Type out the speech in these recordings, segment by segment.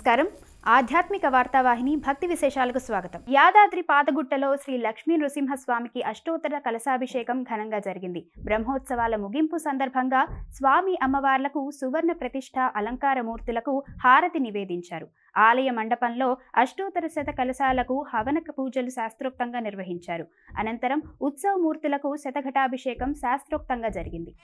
నమస్కారం. ఆధ్యాత్మిక వార్తావాహిని భక్తి విశేషాలకు స్వాగతం. యాదాద్రి పాతగుట్టలో శ్రీ లక్ష్మీ నృసింహస్వామికి అష్టోత్తర కలశాభిషేకం ఘనంగా జరిగింది. బ్రహ్మోత్సవాల ముగింపు సందర్భంగా స్వామి అమ్మవార్లకు సువర్ణ ప్రతిష్ఠ అలంకార మూర్తులకు హారతి నివేదించారు. ఆలయ మండపంలో అష్టోత్తర శత కలశాలకు హవనక పూజలు శాస్త్రోక్తంగా నిర్వహించారు. అనంతరం ఉత్సవ మూర్తులకు శతఘటాభిషేకం శాస్త్రోక్తంగా జరిగింది.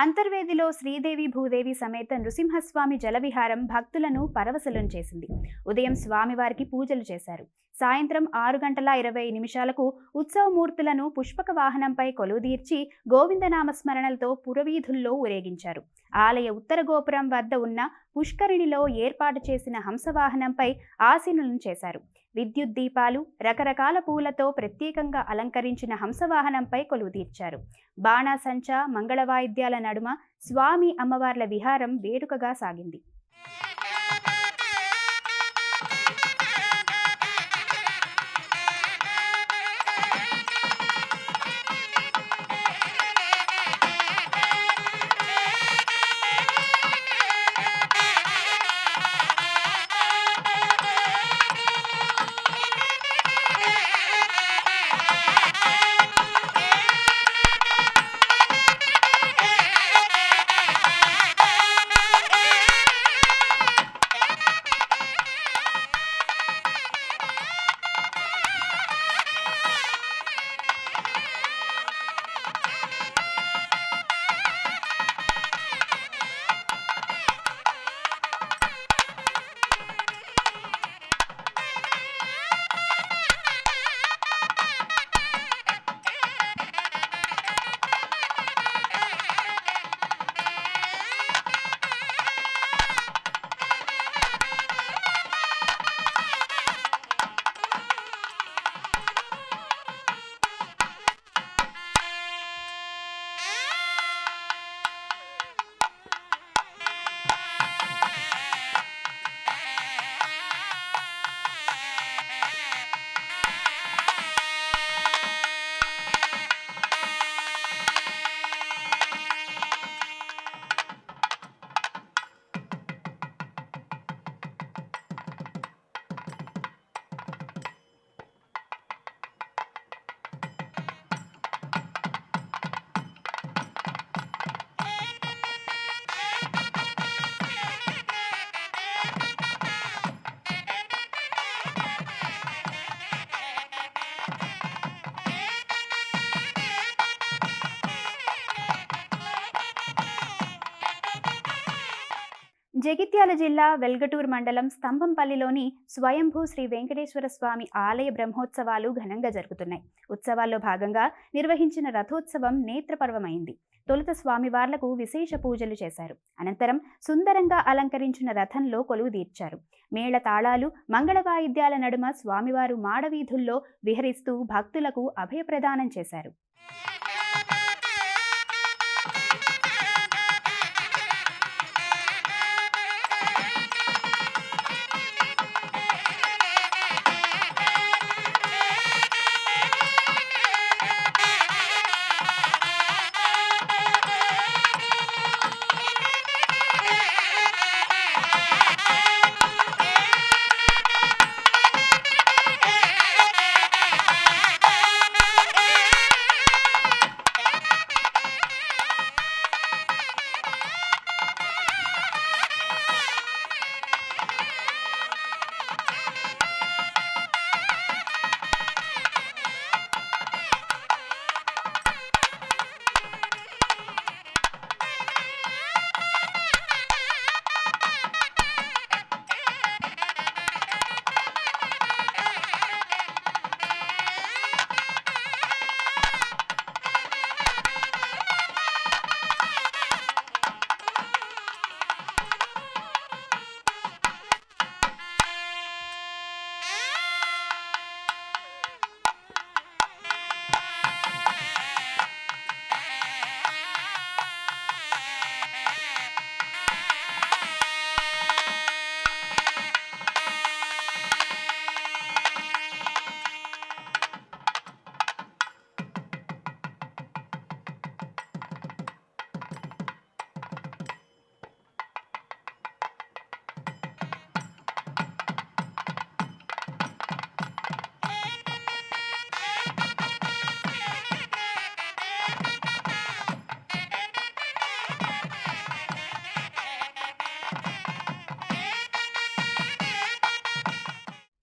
అంతర్వేదిలో శ్రీదేవి భూదేవి సమేత నృసింహస్వామి జలవిహారం భక్తులను పరవశులం చేసింది. ఉదయం స్వామివారికి పూజలు చేశారు. సాయంత్రం 6:20 ఉత్సవమూర్తులను పుష్పక వాహనంపై కొలువుదీర్చి గోవిందనామస్మరణలతో పురవీధుల్లో ఊరేగించారు. ఆలయ ఉత్తర గోపురం వద్ద ఉన్న పుష్కరిణిలో ఏర్పాటు చేసిన హంసవాహనంపై ఆసీనులను చేశారు. విద్యుత్ దీపాలు, రకరకాల పూలతో ప్రత్యేకంగా అలంకరించిన హంసవాహనంపై కొలువుదీర్చారు. బాణాసంచ, మంగళవాయిద్యాల నడుమ స్వామి అమ్మవార్ల విహారం వేడుకగా సాగింది. జగిత్యాల జిల్లా వెల్గటూర్ మండలం స్తంభంపల్లిలోని స్వయంభూ శ్రీ వెంకటేశ్వర స్వామి ఆలయ బ్రహ్మోత్సవాలు ఘనంగా జరుగుతున్నాయి. ఉత్సవాల్లో భాగంగా నిర్వహించిన రథోత్సవం నేత్రపర్వమైంది. తొలుత స్వామివార్లకు విశేష పూజలు చేశారు. అనంతరం సుందరంగా అలంకరించిన రథంలో కొలువు తీర్చారు. మేళ తాళాలు, మంగళ వాయిద్యాల నడుమ స్వామివారు మాడవీధుల్లో విహరిస్తూ భక్తులకు అభయప్రదానం చేశారు.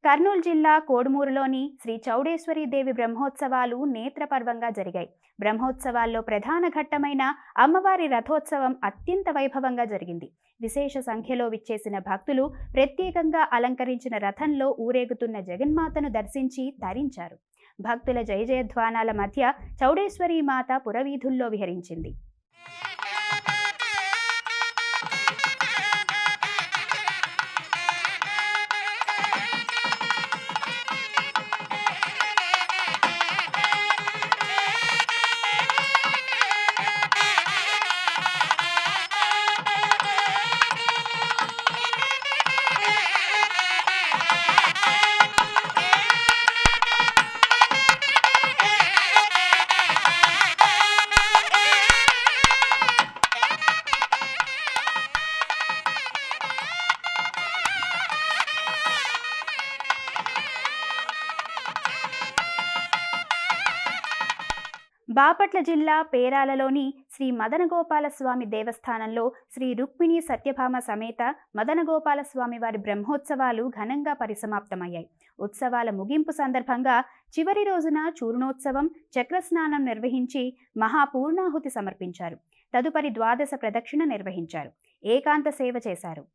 కర్నూలు జిల్లా కోడుమూరులోని శ్రీ చౌడేశ్వరి దేవి బ్రహ్మోత్సవాలు నేత్రపర్వంగా జరిగాయి. బ్రహ్మోత్సవాల్లో ప్రధాన ఘట్టమైన అమ్మవారి రథోత్సవం అత్యంత వైభవంగా జరిగింది. విశేష సంఖ్యలో విచ్చేసిన భక్తులు ప్రత్యేకంగా అలంకరించిన రథంలో ఊరేగుతున్న జగన్మాతను దర్శించి తరించారు. భక్తుల జయజయధ్వానాల మధ్య చౌడేశ్వరి మాత పురవీధుల్లో విహరించింది. బాపట్ల జిల్లా పేరాలలోని శ్రీ మదనగోపాలస్వామి దేవస్థానంలో శ్రీ రుక్మిణి సత్యభామ సమేత మదనగోపాలస్వామి వారి బ్రహ్మోత్సవాలు ఘనంగా పరిసమాప్తమయ్యాయి. ఉత్సవాల ముగింపు సందర్భంగా చివరి రోజున చూర్ణోత్సవం, చక్రస్నానం నిర్వహించి మహాపూర్ణాహుతి సమర్పించారు. తదుపరి ద్వాదశ ప్రదక్షిణ నిర్వహించారు. ఏకాంత సేవ చేశారు.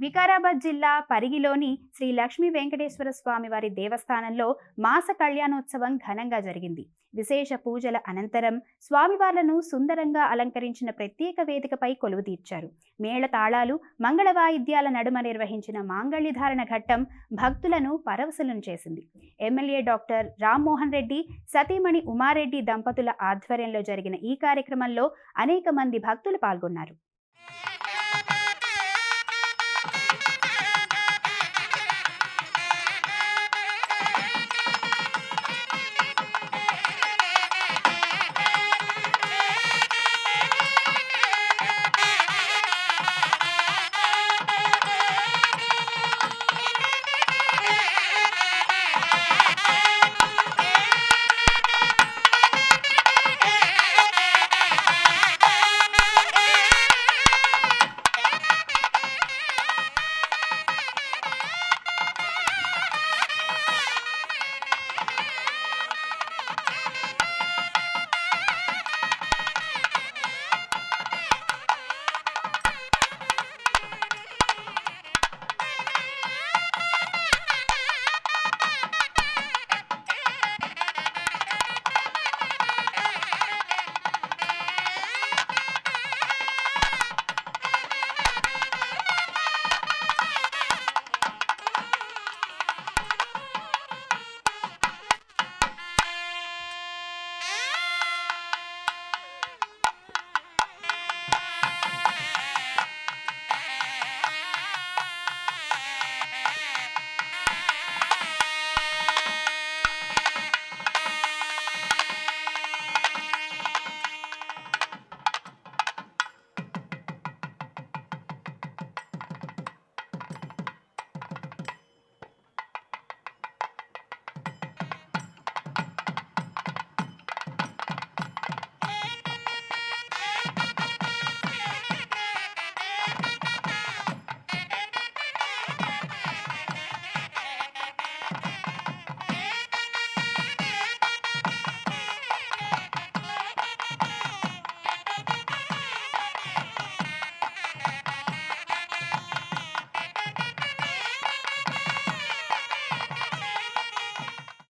వికారాబాద్ జిల్లా పరిగిలోని శ్రీ లక్ష్మీ వెంకటేశ్వర స్వామి వారి దేవస్థానంలో మాస కళ్యాణోత్సవం ఘనంగా జరిగింది. విశేష పూజల అనంతరం స్వామివార్లను సుందరంగా అలంకరించిన ప్రత్యేక వేదికపై కొలువు తీర్చారు. మేళ తాళాలు, మంగళ వాయిద్యాల నడుమ నిర్వహించిన మాంగళ్యధారణ ఘట్టం భక్తులను పరవశులను చేసింది. ఎమ్మెల్యే డాక్టర్ రామ్మోహన్ రెడ్డి, సతీమణి ఉమారెడ్డి దంపతుల ఆధ్వర్యంలో జరిగిన ఈ కార్యక్రమంలో అనేక మంది భక్తులు పాల్గొన్నారు.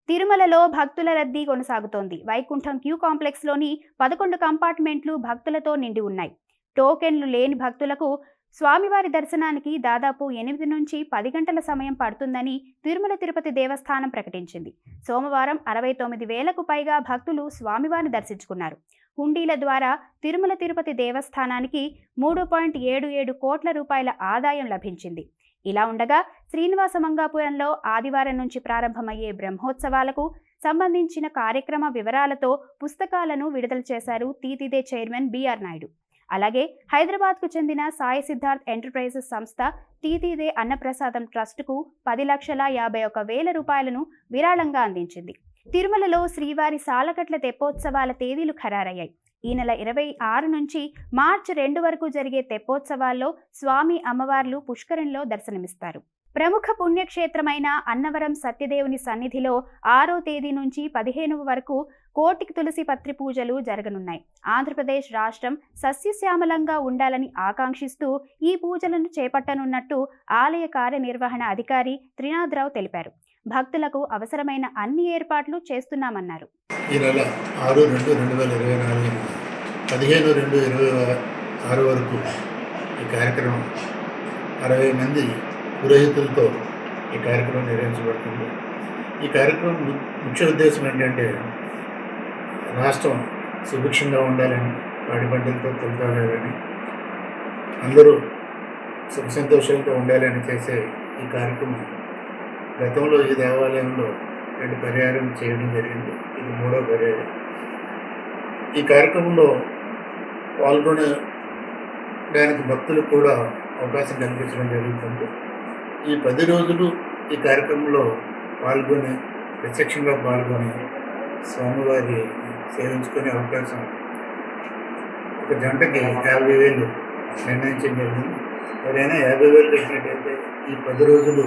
తిరుమలలో భక్తుల రద్దీ కొనసాగుతోంది. వైకుంఠం క్యూ కాంప్లెక్స్లోని 11 కంపార్ట్మెంట్లు భక్తులతో నిండి ఉన్నాయి. టోకెన్లు లేని భక్తులకు స్వామివారి దర్శనానికి దాదాపు 8 నుంచి 10 గంటల సమయం పడుతుందని తిరుమల తిరుపతి దేవస్థానం ప్రకటించింది. సోమవారం 69,000కు పైగా భక్తులు స్వామివారిని దర్శించుకున్నారు. హుండీల ద్వారా తిరుమల తిరుపతి దేవస్థానానికి 3.77 కోట్ల రూపాయల ఆదాయం లభించింది. ఇలా ఉండగా శ్రీనివాస మంగాపురంలో ఆదివారం నుంచి ప్రారంభమయ్యే బ్రహ్మోత్సవాలకు సంబంధించిన కార్యక్రమ వివరాలతో పుస్తకాలను విడుదల చేశారు టీటీడీ చైర్మన్ బిఆర్ నాయుడు. అలాగే హైదరాబాద్కు చెందిన సాయి సిద్ధార్థ్ ఎంటర్ప్రైజెస్ సంస్థ టీటీడీ అన్నప్రసాదం ట్రస్టుకు 10,51,000 రూపాయలను విరాళంగా అందించింది. తిరుమలలో శ్రీవారి సాలకట్ల తెప్పోత్సవాల తేదీలు ఖరారయ్యాయి. ఈ నెల 26 నుంచి మార్చి 2 వరకు జరిగే తెప్పోత్సవాల్లో స్వామి అమ్మవార్లు పుష్కరంలో దర్శనమిస్తారు. ప్రముఖ పుణ్యక్షేత్రమైన అన్నవరం సత్యదేవుని సన్నిధిలో 6వ తేదీ నుంచి 15వ వరకు కోటికి తులసి పత్రి పూజలు జరగనున్నాయి. ఆంధ్రప్రదేశ్ రాష్ట్రం సస్యశ్యామలంగా ఉండాలని ఆకాంక్షిస్తూ ఈ పూజలను చేపట్టనున్నట్టు ఆలయ కార్యనిర్వహణ అధికారి త్రినాథరావు తెలిపారు. భక్తులకు అవసరమైన అన్ని ఏర్పాట్లు చేస్తున్నామన్నారు. ఈ నెల 6/2/2024 15/2/26 వరకు ఈ కార్యక్రమం 60 మంది పురోహితులతో ఈ కార్యక్రమం నిర్వహించబడుతుంది. ఈ కార్యక్రమం ముఖ్య ఉద్దేశం ఏంటంటే రాష్ట్రం సుభిక్షంగా ఉండాలని, పాడి పంటలతో తొలగాలని, అందరూ సుఖ సంతోషాలతో ఉండాలని చేసే ఈ కార్యక్రమం గతంలో ఈ దేవాలయంలో 2 పర్యాయం చేయడం జరిగింది. ఇది 3వ పర్యాయం. ఈ కార్యక్రమంలో పాల్గొనడానికి భక్తులకు కూడా అవకాశం కల్పించడం జరుగుతుంది. ఈ 10 రోజులు ఈ కార్యక్రమంలో ప్రత్యక్షంగా పాల్గొని స్వామివారి సేవించుకునే అవకాశం ఒక జంటకి 50,000 నిర్ణయించడం జరిగింది. ఎవరైనా 50,000 కట్టినట్టయితే ఈ 10 రోజులు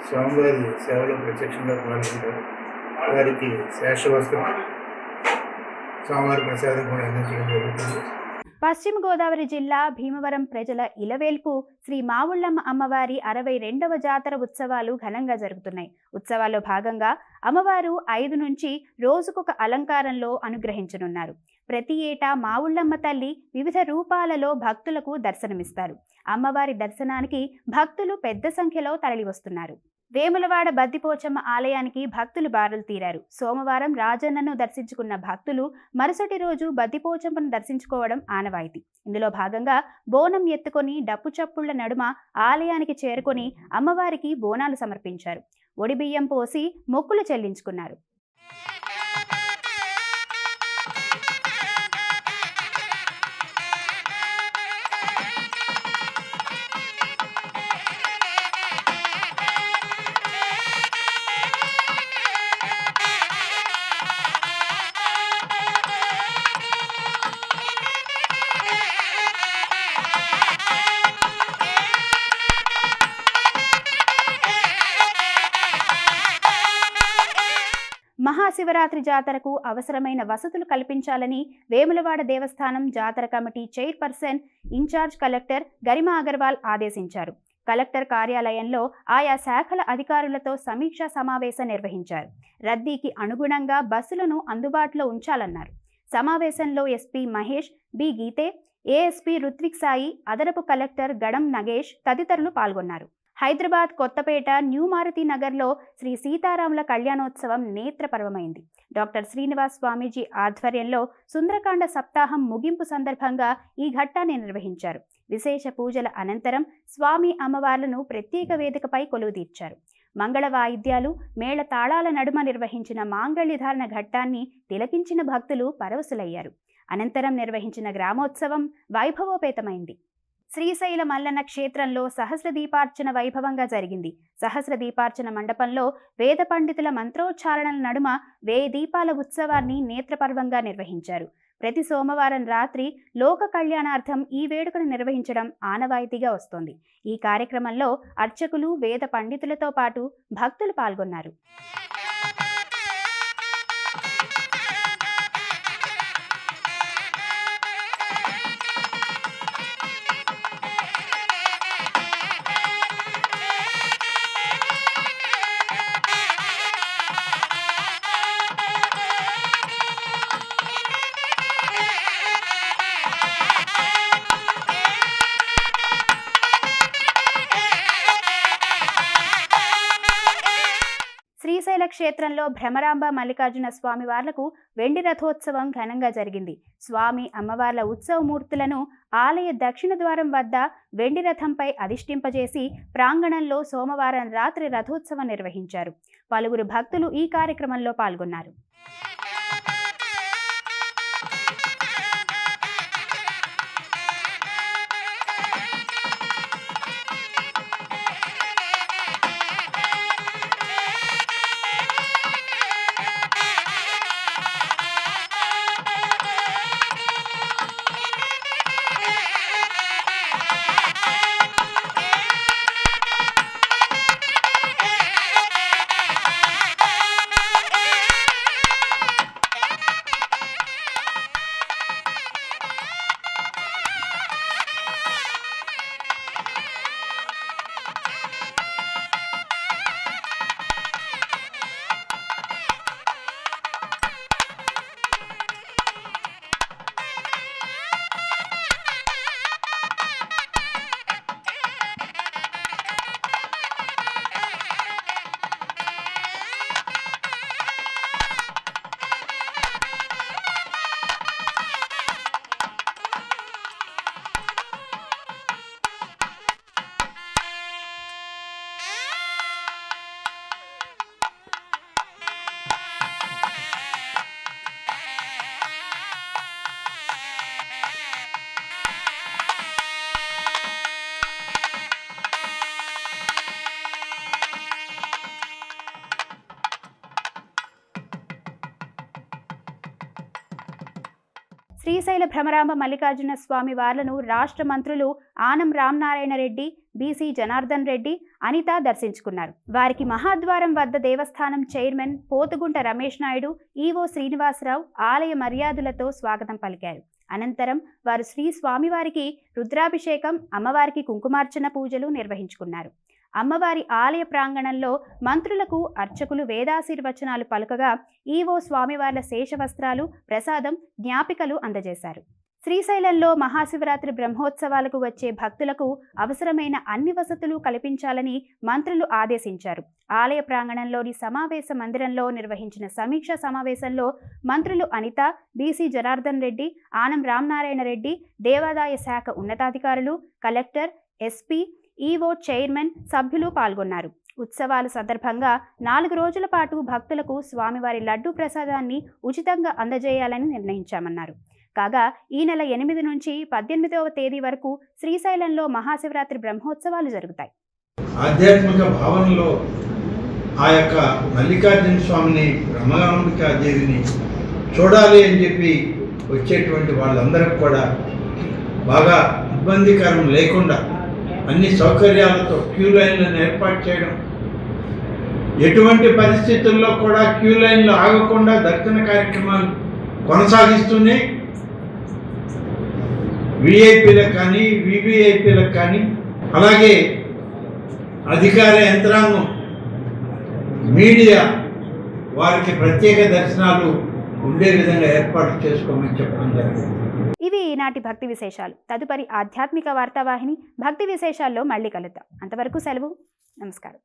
స్వామివారి సేవలో ప్రత్యక్షంగా పాల్గొంటారు. వారికి శేషవస్త్రం, స్వామివారి ప్రసాదం కూడా అందించడం జరుగుతుంది. పశ్చిమ గోదావరి జిల్లా భీమవరం ప్రజల ఇలవేల్పు శ్రీ మావుళ్ళమ్మ అమ్మవారి 62వ జాతర ఉత్సవాలు ఘనంగా జరుగుతున్నాయి. ఉత్సవాల్లో భాగంగా అమ్మవారు 5 నుంచి రోజుకొక అలంకారంలో అనుగ్రహించనున్నారు. ప్రతి ఏటా మావుళ్ళమ్మ తల్లి వివిధ రూపాలలో భక్తులకు దర్శనమిస్తారు. అమ్మవారి దర్శనానికి భక్తులు పెద్ద సంఖ్యలో తరలివస్తున్నారు. వేములవాడ బద్దిపోచమ్మ ఆలయానికి భక్తులు బారులు తీరారు. సోమవారం రాజన్నను దర్శించుకున్న భక్తులు మరుసటి రోజు బద్దిపోచమ్మను దర్శించుకోవడం ఆనవాయితీ. ఇందులో భాగంగా బోనం ఎత్తుకొని డప్పు చప్పుళ్ల నడుమ ఆలయానికి చేరుకొని అమ్మవారికి బోనాలు సమర్పించారు. ఒడిబియ్యం పోసి మొక్కులు చెల్లించుకున్నారు. మహాశివరాత్రి జాతరకు అవసరమైన వసతులు కల్పించాలని వేములవాడ దేవస్థానం జాతర committee chairperson in-charge collector Garima Agarwal ఆదేశించారు. కలెక్టర్ కార్యాలయంలో ఆయా శాఖల అధికారులతో సమీక్షా సమావేశం నిర్వహించారు. రద్దీకి అనుగుణంగా బస్సులను అందుబాటులో ఉంచాలన్నారు. సమావేశంలో ఎస్పీ మహేష్ బి గీతే, ఏఎస్పీ రుత్విక్ సాయి, అదనపు కలెక్టర్ గడం నగేష్ తదితరులు పాల్గొన్నారు. హైదరాబాద్ కొత్తపేట న్యూ మారుతి నగర్లో శ్రీ సీతారాముల కళ్యాణోత్సవం నేత్రపర్వమైంది. డాక్టర్ శ్రీనివాస్ స్వామీజీ ఆధ్వర్యంలో సుందరకాండ సప్తాహం ముగింపు సందర్భంగా ఈ ఘట్టాన్ని నిర్వహించారు. విశేష పూజల అనంతరం స్వామి అమ్మవార్లను ప్రత్యేక వేదికపై కొలువుదీర్చారు. మంగళ వాయిద్యాలు, మేళ తాళాల నడుమ నిర్వహించిన మాంగళ్యధారణ ఘట్టాన్ని తిలకించిన భక్తులు పరవశులయ్యారు. అనంతరం నిర్వహించిన గ్రామోత్సవం వైభవోపేతమైంది. శ్రీశైల మల్లన్న క్షేత్రంలో సహస్ర దీపార్చన వైభవంగా జరిగింది. సహస్ర దీపార్చన మండపంలో వేద పండితుల మంత్రోచ్చారణల నడుమ 1000 దీపాల ఉత్సవాన్ని నేత్రపర్వంగా నిర్వహించారు. ప్రతి సోమవారం రాత్రి లోక కళ్యాణార్థం ఈ వేడుకను నిర్వహించడం ఆనవాయితీగా వస్తోంది. ఈ కార్యక్రమంలో అర్చకులు, వేద పండితులతో పాటు భక్తులు పాల్గొన్నారు. క్షేత్రంలో భ్రమరాంబ మల్లికార్జున స్వామి వార్లకు వెండి రథోత్సవం ఘనంగా జరిగింది. స్వామి అమ్మవార్ల ఉత్సవమూర్తులను ఆలయ దక్షిణ ద్వారం వద్ద వెండి రథంపై అధిష్ఠింపజేసి ప్రాంగణంలో సోమవారం రాత్రి రథోత్సవం నిర్వహించారు. పలువురు భక్తులు ఈ కార్యక్రమంలో పాల్గొన్నారు. శ్రీశైల భ్రమరాంబ మల్లికార్జున స్వామి వార్లను రాష్ట్ర మంత్రులు ఆనం రామనారాయణ రెడ్డి, బీసీ జనార్దన్ రెడ్డి, అనిత దర్శించుకున్నారు. వారికి మహాద్వారం వద్ద దేవస్థానం చైర్మన్ పోతుగుంట రమేష్ నాయుడు, ఈవో శ్రీనివాసరావు ఆలయ మర్యాదలతో స్వాగతం పలికారు. అనంతరం వారు శ్రీ స్వామివారికి రుద్రాభిషేకం, అమ్మవారికి కుంకుమార్చన పూజలు నిర్వహించుకున్నారు. అమ్మవారి ఆలయ ప్రాంగణంలో మంత్రులకు అర్చకులు వేదాశీర్వచనాలు పలుకగా ఈవో స్వామివార్ల శేషవస్త్రాలు, ప్రసాదం, జ్ఞాపికలు అందజేశారు. శ్రీశైలంలో మహాశివరాత్రి బ్రహ్మోత్సవాలకు వచ్చే భక్తులకు అవసరమైన అన్ని వసతులు కల్పించాలని మంత్రులు ఆదేశించారు. ఆలయ ప్రాంగణంలోని సమావేశ మందిరంలో నిర్వహించిన సమీక్ష సమావేశంలో మంత్రులు అనిత, బీసీ జనార్దన్ రెడ్డి, ఆనం రామనారాయణ రెడ్డి, దేవాదాయ శాఖ ఉన్నతాధికారులు, కలెక్టర్, ఎస్పీ, ఈవో, చైర్మన్, సభ్యులు పాల్గొన్నారు. ఉత్సవాల సందర్భంగా 4 రోజుల పాటు భక్తులకు స్వామివారి లడ్డూ ప్రసాదాన్ని ఉచితంగా అందజేయాలని నిర్ణయించామన్నారు. కాగా ఈ నెల 8 నుంచి 18వ తేదీ వరకు శ్రీశైలంలో మహాశివరాత్రి బ్రహ్మోత్సవాలు జరుగుతాయి. ఆధ్యాత్మిక భావనలో ఆ యొక్క మల్లికార్జున స్వామిని, బ్రహ్మరాంబికా దేవిని చూడాలి అని చెప్పి వచ్చేటువంటి వాళ్ళందరికీ కూడా బాగా ఇబ్బందికరం లేకుండా అన్ని సౌకర్యాలతో క్యూ లైన్లను ఏర్పాటు చేయడం, ఎటువంటి పరిస్థితుల్లో కూడా క్యూ లైన్లు ఆగకుండా దర్శన కార్యక్రమాలు కొనసాగిస్తూనే విఐపీలకు కానీ, వివిఐపీలకు కానీ, అలాగే అధికార యంత్రాంగం, మీడియా వారికి ప్రత్యేక దర్శనాలు ఉండే విధంగా ఏర్పాటు చేసుకోమని చెప్పడం జరిగింది. ఇవి ఈనాటి భక్తి విశేషాలు. తదుపరి ఆధ్యాత్మిక వార్తావాహిని భక్తి విశేషాల్లో మళ్ళీ కలుద్దాం. అంతవరకు సెలవు. నమస్కారం.